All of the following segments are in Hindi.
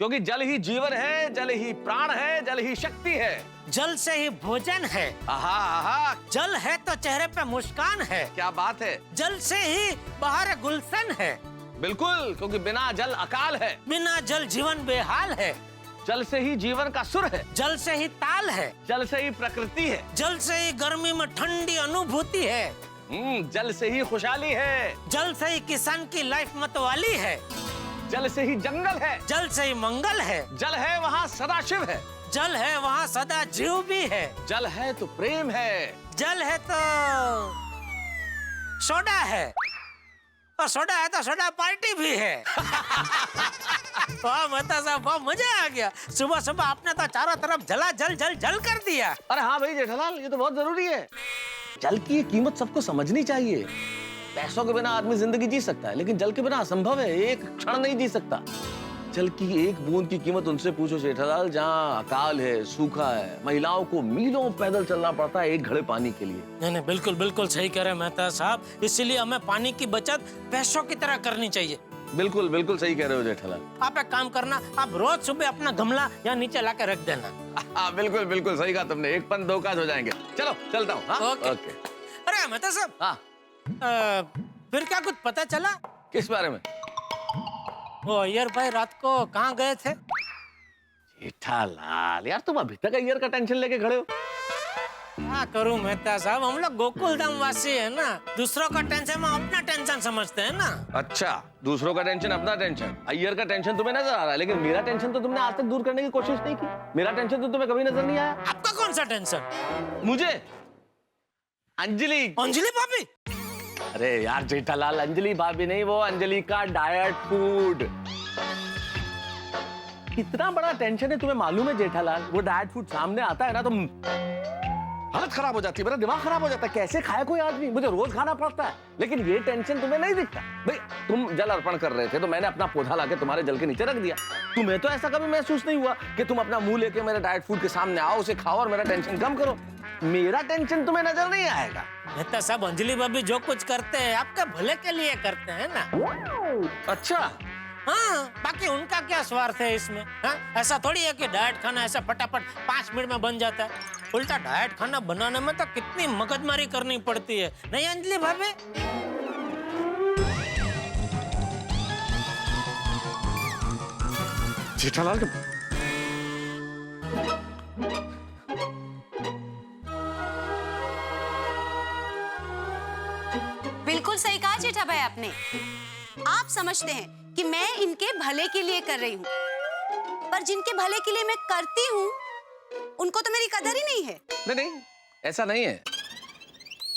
क्योंकि जल ही जीवन है, जल ही प्राण है, जल ही शक्ति है। जल से ही भोजन है। आहा आहा, जल है तो चेहरे पे मुस्कान है। क्या बात है। जल से ही बाहर गुलशन है। बिल्कुल, क्योंकि बिना जल अकाल है। बिना जल जीवन बेहाल है। जल से ही जीवन का सुर है। जल से ही ताल है। जल से ही प्रकृति है। जल से ही गर्मी में ठंडी अनुभूति है। जल से ही खुशहाली है। जल से ही किसान की लाइफ मतवाली है। जल से ही जंगल है। जल से ही मंगल है। जल है वहाँ सदाशिव है। जल है वहाँ सदा जीव भी है। जल है तो प्रेम है। जल है तो सोडा है, और सोडा है तो सोडा पार्टी भी है। वाह मेहता साहब, वाह मजा आ गया। सुबह सुबह आपने तो चारों तरफ जला जल जल जल कर दिया। अरे हाँ भाई जेठालाल, ये तो बहुत जरूरी है। जल की कीमत सबको समझनी चाहिए। पैसों के बिना आदमी जिंदगी जी सकता है, लेकिन जल के बिना असंभव है, एक क्षण नहीं जी सकता। जल की एक बूंद की कीमत उनसे पूछो जेठालाल जहाँ अकाल है, सूखा है, महिलाओं को मीलों पैदल चलना पड़ता है एक घड़े पानी के लिए। नहीं बिल्कुल बिल्कुल सही कह रहे हैं मेहता साहब। इसीलिए हमें पानी की बचत पैसों की तरह करनी चाहिए। बिल्कुल बिल्कुल सही कह रहे हो जेठालाल। आप एक काम करना, आप रोज सुबह अपना गमला यहाँ नीचे लाके रख देना। बिल्कुल बिल्कुल सही कहा तुमने, एक पन दो काज हो जाएंगे। चलो चलता हूँ। ओके। अरे मेहता साहब, हाँ फिर क्या कुछ पता चला? किस बारे में? वो अय्यर भाई रात को कहाँ गए थे? जेठालाल यार, तुम अभी तक अय्यर का टेंशन लेके खड़े हो। क्या करूं मेहता साहब, हम लोग गोकुल धाम वासी है ना, दूसरों का टेंशन में अपना टेंशन समझते हैं ना। अच्छा, दूसरों का टेंशन अपना टेंशन। अय्यर का टेंशन तुम्हें नजर आ रहा है, लेकिन मेरा टेंशन तो तुमने आज तक दूर करने की कोशिश नहीं की। मेरा टेंशन तो तुम्हें कभी नजर नहीं आया। आपका कौन सा टेंशन? मुझे अंजलि। अंजलि भाभी? अरे यार जेठालाल, अंजलि भाभी नहीं, वो अंजलि का डाइट फूड। कितना बड़ा टेंशन है तुम्हें मालूम है जेठालाल? वो डाइट फूड सामने आता है ना तो हालत खराब हो जाती है, मेरा दिमाग खराब हो जाता है। कैसे खाए कोई आदमी? मुझे रोज खाना पड़ता है, लेकिन ये टेंशन तुम्हें नहीं दिखता। भाई तुम जल अर्पण कर रहे थे तो मैंने अपना पौधा लाके तुम्हारे जल के नीचे रख दिया। तुम्हें तो ऐसा कभी महसूस नहीं हुआ कि तुम अपना मुंह लेके मेरे डाइट फूड के सामने आओ, उसे खाओ और मेरा टेंशन कम करो। मेरा टेंशन तुम्हें नजर नहीं आएगा। मेहता साहब, अंजलि भाभी जो कुछ करते हैं आपके भले के लिए करते हैं ना। अच्छा हाँ, बाकी उनका क्या स्वार्थ है इसमें? हाँ? ऐसा थोड़ी है कि डाइट खाना ऐसा फटाफट 5 मिनट में बन जाता है। उल्टा डाइट खाना बनाने में तो कितनी मगजमारी करनी पड़ती है, नहीं अंजलि भाभी? जेठालाल बिल्कुल सही कहा जेठा भाई आपने। आप समझते हैं कि मैं इनके भले के लिए कर रही हूँ, पर जिनके भले के लिए मैं करती हूँ उनको तो मेरी कदर ही नहीं है। नहीं, ऐसा नहीं है।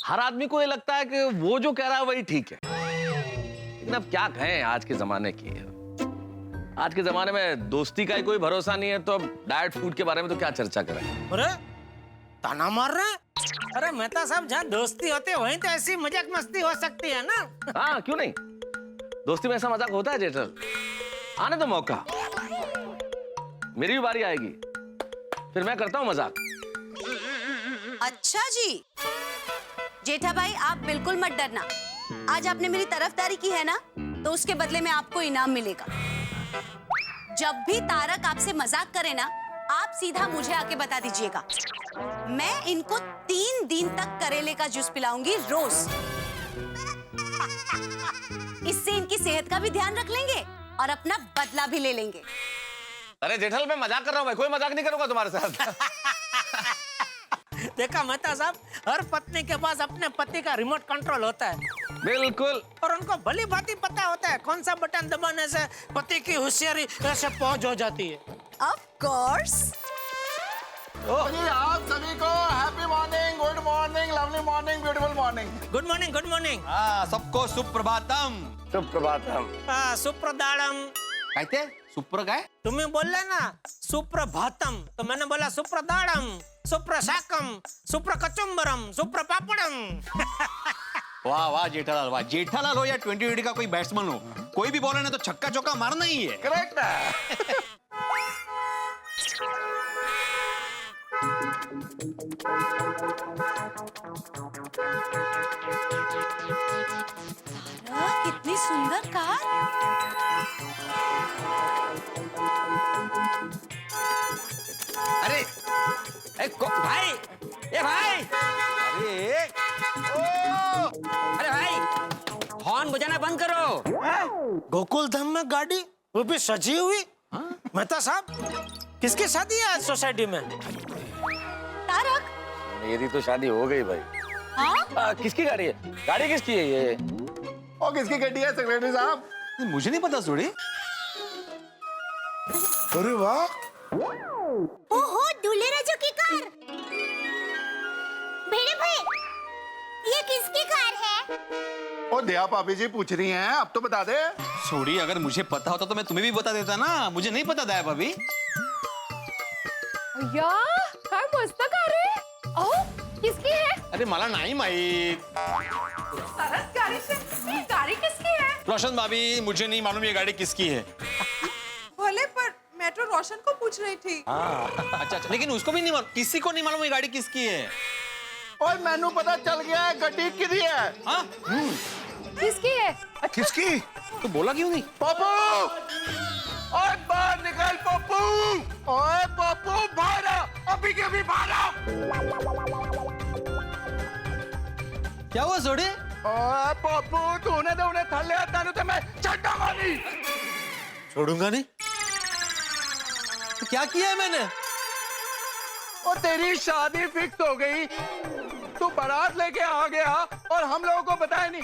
हर आदमी को ये लगता है कि वो जो कह रहा है वही ठीक है, लेकिन अब क्या कहें आज के जमाने की। आज के जमाने में दोस्ती का ही कोई भरोसा नहीं है, तो अब डाइट फूड के बारे में तो क्या चर्चा करें। अरे ताना मार रहे? अरे मेहता साहब, जहाँ दोस्ती होती है वहीं तो ऐसी मजाक मस्ती हो सकती है ना। हाँ क्यों नहीं, दोस्ती में ऐसा मजाक होता है जेठल। आने दो मौका, मेरी भी बारी आएगी, फिर मैं करता हूँ मजाक। अच्छा जी जेठा भाई, आप बिल्कुल मत डरना। आज आपने मेरी तरफदारी की है ना, तो उसके बदले में आपको इनाम मिलेगा। जब भी तारक आपसे मजाक करे ना, आप सीधा मुझे आके बता दीजिएगा। मैं इनको 3 दिन तक करेले का जूस पिलाऊंगी रोज। इससे इनकी सेहत का भी ध्यान रख लेंगे और अपना बदला भी ले लेंगे। अरे जेठल, मैं मजाक कर रहा हूँ भाई, कोई मजाक नहीं करूंगा तुम्हारे साथ। देखा मेहता साहब, हर पत्नी के पास अपने पति का रिमोट कंट्रोल होता है। बिल्कुल। और उनको भली भांति पता होता है कौन सा बटन दबाने से पति की होशियारी ऐसे पहुंच हो जाती है। Of course. आप सभी को happy morning, good morning, lovely morning, beautiful morning. Good morning, good morning. हाँ, सबको सुप्रभातम। सुप्रभातम। सुप्रदाड़म। कहते सुप्र काय? तुम्हें बोल ना सुप्रभातम, तो मैंने बोला सुप्रदाड़म, सुप्रशाकम, सुप्रकचुम्बरम, सुप्रपापड़म। वाह वाह जेठालाल, वाह। जेठालाल हो या 2020 का कोई बैट्समैन हो, कोई भी बॉलर ने तो छक्का चौका मारना ही है। करेक्ट है। कितनी सुंदर कार। अरे भाई, ए भाई, अरे भाई, हॉर्न बजाना बंद करो। गोकुल धाम में गाड़ी, वो भी सजी हुई। मेहता साहब, किसकी शादी है आज सोसाइटी में? तारक, मेरी तो शादी हो गई भाई। हाँ? किसकी गाड़ी है? गाड़ी किसकी है ये? और किसकी गड्डी है सेक्रेटरी साहब? मुझे नहीं पता सोडी। अरे वाह, ओहो, दूल्हे राजू की कार। भेड़े भाई, ये किसकी कार है? और दया भाभी जी पूछ रही हैं, अब तो बता दे। सोडी, अगर मुझे पता होता तो मैं तुम्हें भी बता देता ना। मुझे नहीं पता दया भाभी। अय्या, काय मस्त कार आहे. अहो, किसकी है? अरे मला नाही माहित। सरस गाड़ी से ये गाड़ी किसकी है? रोशन भाभी, मुझे नहीं मालूम ये गाड़ी किसकी है। भले, पर मैं तो रोशन को पूछ रही थी. अच्छा, लेकिन उसको भी नहीं मालूम, किसी को नहीं मालूम ये गाड़ी किसकी है। और मैनू पता चल गया है गड्डी किदी है। हाँ? किसकी है? किसकी? तो बोला क्यों नहीं? पप्पू, और बाहर निकल पप्पू। ओए पप्पू, बाहर आ, अभी के अभी बाहर आ। क्या हुआ सोडी? ओए पप्पू, तूने तो उन्हें थल्ले आता नहीं तो मैं चड्डा मारी। छोड़ूंगा नहीं। तो क्या किया है मैंने? और तेरी शादी फिक्स हो गई, तू बारात लेके आ गया और हम लोगों को बताया नहीं।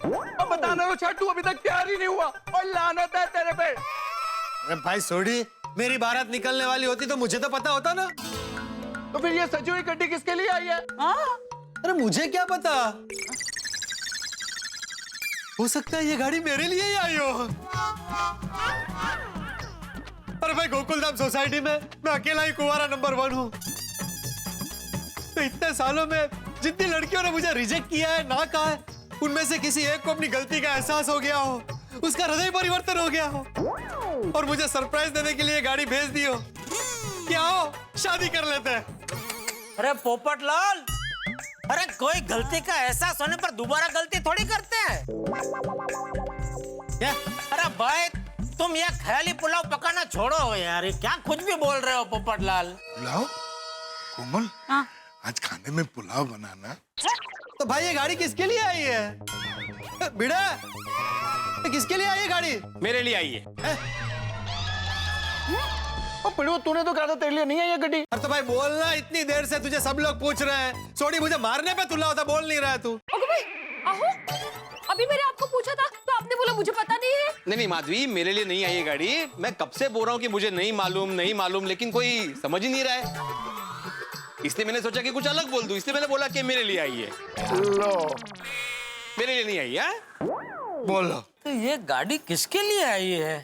और बताना तो छठ, तू अभी तक तैयार ही नहीं हुआ और लानत है तेरे पे। अरे भाई सोडी, मेरी बारात निकलने वाली होती तो मुझे तो पता होता ना। तो फिर ये सजी हुई गड्डी किसके लिए आई है? अरे मुझे क्या पता, हो सकता है ये गाड़ी मेरे लिए ही आई हो। अरे भाई, गोकुलधाम सोसाइटी में मैं अकेला ही कुंवारा नंबर 1 हूँ। तो इतने सालों में जितनी लड़कियों ने मुझे रिजेक्ट किया है, ना कहा है, उनमें से किसी एक को अपनी गलती का एहसास हो गया हो, उसका हृदय परिवर्तन हो गया हो और मुझे सरप्राइज देने के लिए गाड़ी भेज दी हो कि आओ शादी कर लेते हैं। अरे पोपटलाल, अरे कोई गलती का एहसास होने पर दोबारा गलती थोड़ी करते हैं। क्या? अरे भाई, तुम ये ख्याली पुलाव पकाना छोड़ो यार, ये क्या कुछ भी बोल रहे हो पोपटलाल। पुलाव? कोमल, हाँ? आज खाने में पुलाव बनाना। तो भाई ये गाड़ी किसके लिए आई है? बिड़ा, ये किसके लिए आई है गाड़ी? मेरे लिए आई है। और पिड़ू, तूने तो कहा था तेरे लिए नहीं है ये गड्डी। अरे तो भाई बोलना, इतनी देर से तुझे सब लोग पूछ रहे हैं। सोडी, मुझे मारने पे तुला होता, बोल नहीं रहा है तू। ओके भाई, आहो, अभी मैंने आपको पूछा था तो आपने बोला मुझे पता नहीं है. नहीं माधवी, मेरे लिए नहीं आई ये गाड़ी। मैं कब से बोल रहा हूँ कि मुझे नहीं मालूम, लेकिन कोई समझ ही नहीं रहा है। इसलिए मैंने सोचा कि कुछ अलग बोल दूं, इसलिए मैंने बोला कि मेरे लिए आई है। लो, मेरे लिए नहीं आई है। बोलो। तो ये गाड़ी किसके लिए आई है?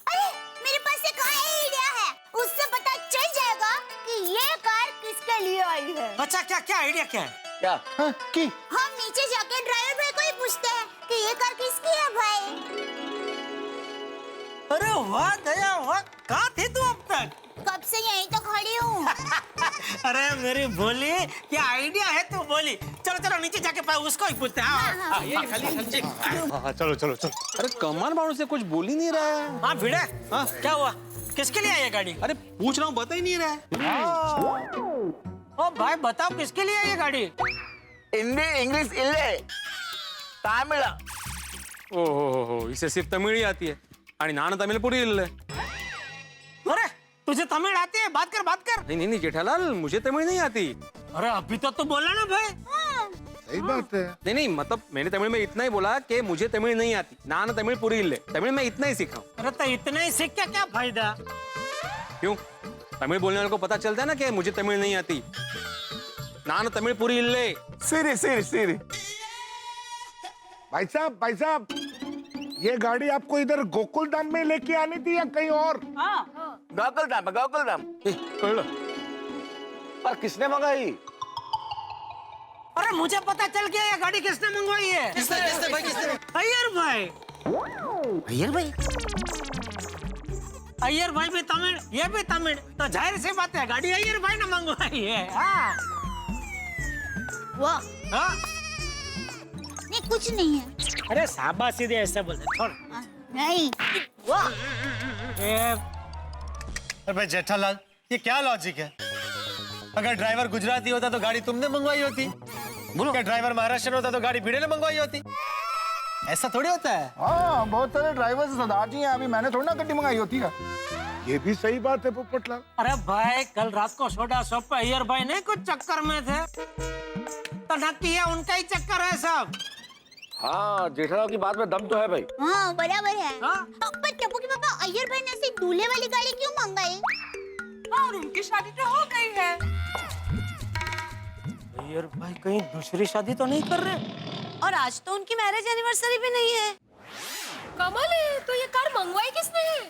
अरे, मेरे पास एक आइडिया है, उससे पता चल जाएगा कि ये कार किसके लिए आई है. अच्छा, क्या आइडिया क्या है? क्या? हाँ, की? हम नीचे जाके ड्राइवर भाई को ही पूछते हैं कि ये कार किसकी है भाई. अरे वाह दया, वाह, कहाँ थी तू अब तक? कब से यहीं तो खड़ी हूँ. अरे मेरी बोली, क्या आइडिया है तू बोली. चलो नीचे जाके उसको ही पूछते हैं. हाँ, ये खाली. हाँ, चलो। अरे कमाल मानो से कुछ बोल ही नहीं रहा है। हाँ भिड़े, क्या हुआ? किसके लिए आई है गाड़ी? अरे पूछ रहा हूँ, बता ही नहीं रहा है। ओ भाई बताओ, किसके लिए आई है गाड़ी? हिंदी इंग्लिश इल्ले तमिल. ओहो, इसे सिर्फ तमिल ही आती है आणि नाना तमिल पूरी इल्ले. अरे तुझे तमिल आती है? बात कर. नहीं जेठालाल, मुझे तमिल नहीं आती। अरे अभी तो तू बोला ना भाई. सही बात है। नहीं मतलब मैंने तमिल में इतना ही बोला कि मुझे तमिल नहीं आती, नाना तमिल पूरी इल्ले. तमिल में इतना ही सीखा. अरे तो इतना ही सीख क्या फायदा? क्यों? तमिल बोलने वाले को पता चलता है ना कि मुझे तमिल नहीं आती. नाना तमिल पूरी इल्ले. सीरी. भाई साहब, ये गाड़ी आपको इधर गोकुलधाम में लेके आनी थी या कहीं और? गोकुलधाम. पर किसने मंगाई? अरे मुझे पता चल गया ये गाड़ी किसने मंगवाई है. किसने भाई, किसने? अय्यर भाई. अय्यर भाई भी तमिल, ये भी तमिल, तो जाहिर सी बात है गाड़ी अय्यर भाई ने मंगवाई है. हाँ. वाह, हाँ? नहीं कुछ नहीं है. अरे शाबाश, सीधे ऐसा बोल छोड़. नहीं. वाह, अबे जेठालाल, ये क्या लॉजिक है? अगर ड्राइवर गुजराती होता तो गाड़ी तुमने मंगवाई होती। बोलो। अगर ड्राइवर महाराष्ट्र होता तो गाड़ी भिड़े ने मंगवाई होती। ऐसा थोड़ी होता है। हाँ, बहुत सारे ड्राइवर सरदार जी हैं, अभी मैंने थोड़ी ना गड्डी मंगाई होती है। ये भी सही बात है पोपटलाल। अरे भाई, कल रात को सोडा शॉप पे अय्यर भाई नहीं कुछ चक्कर में थे, तो नक्की उनका ही चक्कर है सब। हाँ, जेठालाल की बात में दम तो है भाई। हाँ बराबर है। हाँ? पर टप्पू के पापा अय्यर भाई ने ऐसी दूल्हे वाली गाड़ी क्यों मंगाई? और उनकी शादी तो हो गई है। अय्यर भाई कहीं दूसरी शादी तो नहीं कर रहे? और आज तो उनकी मैरिज एनिवर्सरी भी नहीं है। कमाल है, तो ये कार मंगवाई किसने है?